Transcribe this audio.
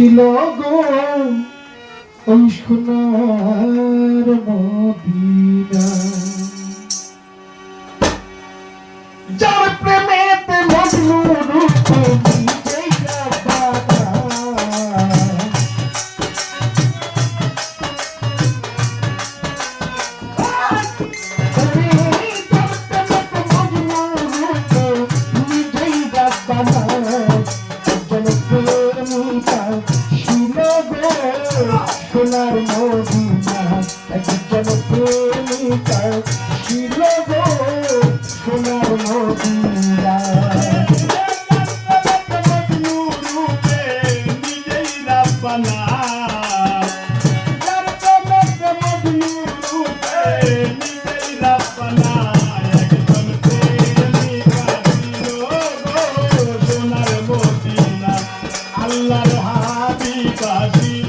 ছিল গো ওই সোনার মদিনা যার প্রেমেতে মজনু রূপে নিজেই রাব্বানা সোনার মদিনা একজন প্রেমিকা ছিল গো সোনার মদিনা মজনু রূপে নিজেই রাব্বানা মজনু রূপে নিজেই রাব্বানা একজন প্রেমিকা ছিল গো সোনার মদিনা আল্লাহর হাবিব